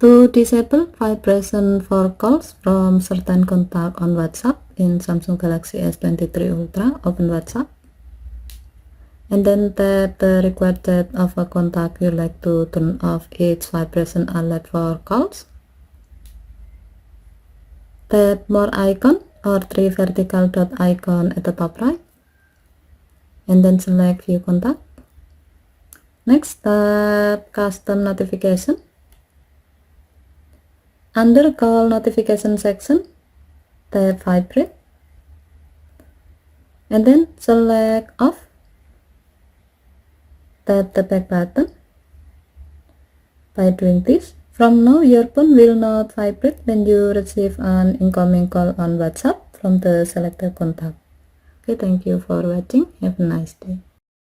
To disable vibration for calls from certain contact on WhatsApp in Samsung Galaxy S23 Ultra, open WhatsApp. And then tap the required chat of a contact you like to turn off its vibration alert for calls. Tap more icon or three vertical dot icon at the top right. And then select view contact. Next, tap custom notification. Under call notification section, tap vibrate. And then select off. Tap the back button. By doing this, from now your phone will not vibrate when you receive an incoming call on WhatsApp from the selected contact. Okay, thank you for watching. Have a nice day.